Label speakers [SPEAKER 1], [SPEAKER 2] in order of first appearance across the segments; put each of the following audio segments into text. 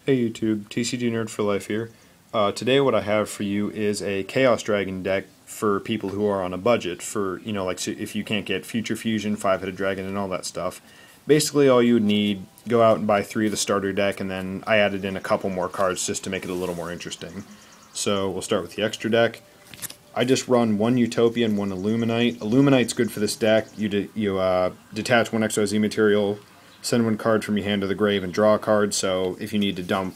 [SPEAKER 1] Hey YouTube, TCG Nerd for Life here. Today what I have for you is a Chaos Dragon deck for people who are on a budget for, like so if you can't get Future Fusion, Five-Headed Dragon, and all that stuff. Basically all you would need, go out and buy 3 of the starter deck, and then I added in a couple more cards just to make it a little more interesting. So we'll start with the extra deck. I just run 1 Utopia and 1 Illuminite. Illuminite's good for this deck. You detach 1 XYZ material, send 1 card from your hand to the grave, and draw a card. So if you need to dump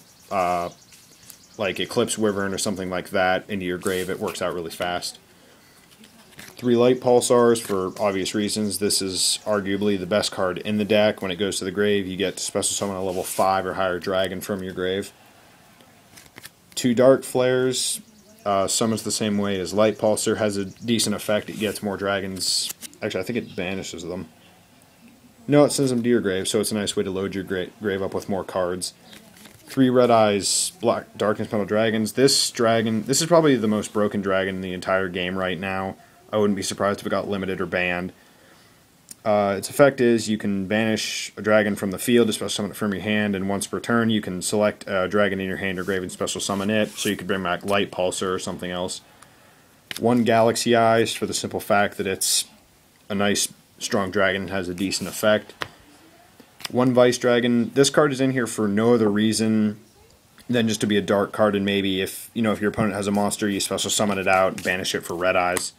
[SPEAKER 1] like Eclipse Wyvern or something like that into your grave, it works out really fast. 3 Light Pulsars for obvious reasons. This is arguably the best card in the deck. When it goes to the grave, you get to special summon a level 5 or higher dragon from your grave. 2 Dark Flares. Summons the same way as Light Pulsar, has a decent effect. It gets more dragons. Actually, I think it banishes them. No, it sends them to your grave, so it's a nice way to load your grave up with more cards. 3 Red Eyes, Black Darkness Metal Dragons. This is probably the most broken dragon in the entire game right now. I wouldn't be surprised if it got limited or banned. Its effect is you can banish a dragon from the field to special summon it from your hand, and once per turn you can select a dragon in your hand or grave and special summon it, so you could bring back Light Pulsar or something else. 1 Galaxy Eyes for the simple fact that it's a nice strong dragon and has a decent effect. 1 Vice Dragon. This card is in here for no other reason than just to be a dark card, and maybe if your opponent has a monster, you special summon it out, banish it for Red Eyes.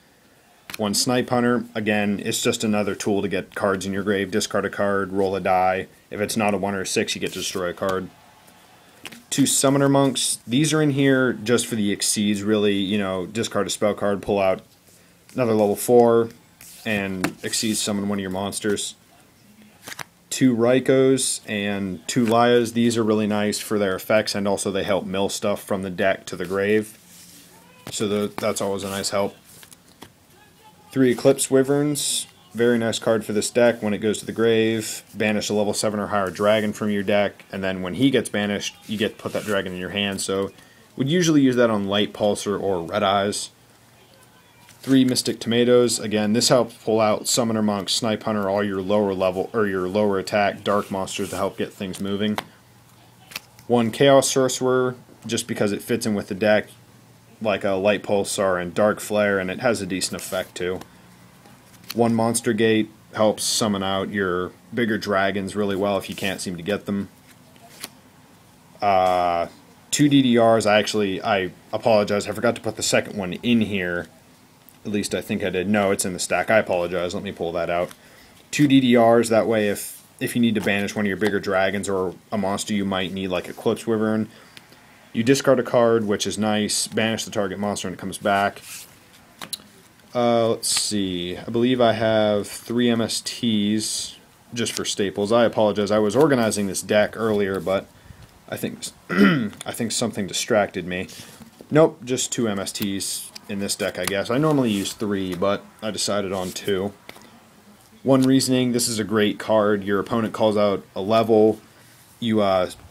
[SPEAKER 1] 1 Snipe Hunter, again, it's just another tool to get cards in your grave. Discard a card, roll a die. If it's not a 1 or a 6, you get to destroy a card. 2 Summoner Monks, these are in here just for the exceeds, really. Discard a spell card, pull out another level 4, and exceeds summon one of your monsters. 2 Raikos and 2 Lias, these are really nice for their effects, and also they help mill stuff from the deck to the grave. So that's always a nice help. 3 Eclipse Wyverns, very nice card for this deck. When it goes to the grave, banish a level 7 or higher dragon from your deck, and then when he gets banished, you get to put that dragon in your hand. So would usually use that on Light Pulsar or Red Eyes. 3 Mystic Tomatoes, again, this helps pull out Summoner Monk, Snipe Hunter, all your lower level or your lower attack dark monsters to help get things moving. 1 Chaos Sorcerer, just because it fits in with the deck, like a Light Pulsar and Dark Flare, and it has a decent effect too. 1 Monster Gate helps summon out your bigger dragons really well if you can't seem to get them. 2 DDRs, I apologize, I forgot to put the second one in here. At least I think I did. No, it's in the stack. I apologize. Let me pull that out. 2 DDRs, that way if you need to banish one of your bigger dragons or a monster you might need, like Eclipse Wyvern, you discard a card, which is nice, banish the target monster and it comes back. Let's see. I believe I have 3 MSTs just for staples. I apologize. I was organizing this deck earlier, but I think I think something distracted me. Nope, just 2 MSTs in this deck, I guess. I normally use 3, but I decided on 2. 1 Reasoning. This is a great card. Your opponent calls out a level. You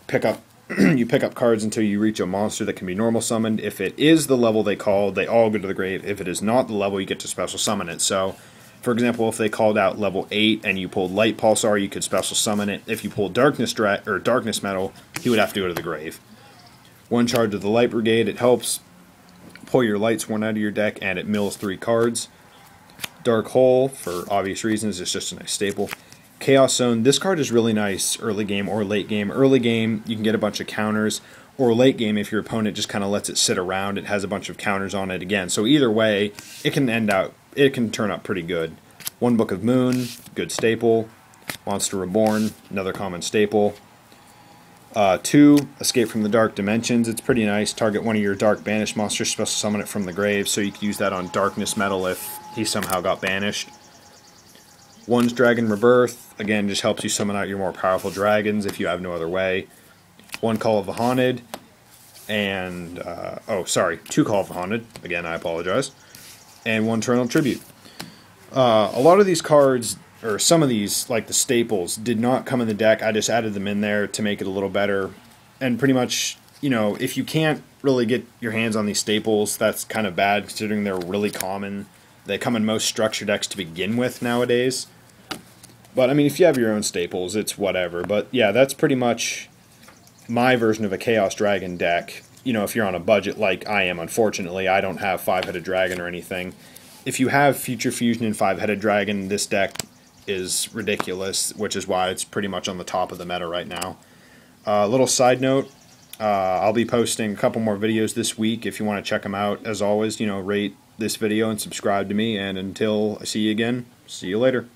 [SPEAKER 1] pick up you pick up cards until you reach a monster that can be normal summoned. If it is the level they called, they all go to the grave. If it is not the level, you get to special summon it. So, for example, if they called out level 8 and you pulled Light Pulsar, you could special summon it. If you pulled Darkness Metal, he would have to go to the grave. 1 Charge of the Light Brigade. It helps pull your Light Sworn out of your deck, and it mills 3 cards. Dark Hole, for obvious reasons, is just a nice staple. Chaos Zone, this card is really nice early game or late game. Early game, you can get a bunch of counters, or late game, if your opponent just kind of lets it sit around, it has a bunch of counters on it again. So either way, it can turn out pretty good. 1 Book of Moon, good staple. Monster Reborn, another common staple. 2 Escape from the Dark Dimensions, it's pretty nice. Target one of your dark banished monsters, special summon it from the grave, so you can use that on Darkness Metal if he somehow got banished. 1's Dragon Rebirth, again, just helps you summon out your more powerful dragons if you have no other way. 1 Call of the Haunted, and, 2 Call of the Haunted, again, I apologize, and 1 Eternal Tribute. A lot of these cards, or some of these, like the staples, did not come in the deck. I just added them in there to make it a little better. And pretty much, if you can't really get your hands on these staples, that's kind of bad considering they're really common. They come in most structure decks to begin with nowadays. But, I mean, if you have your own staples, it's whatever. But, yeah, that's pretty much my version of a Chaos Dragon deck, if you're on a budget like I am, unfortunately, I don't have Five-Headed Dragon or anything. If you have Future Fusion and Five-Headed Dragon, this deck is ridiculous, which is why it's pretty much on the top of the meta right now. Little side note, I'll be posting a couple more videos this week if you want to check them out. As always, rate this video and subscribe to me, and until I see you again, see you later.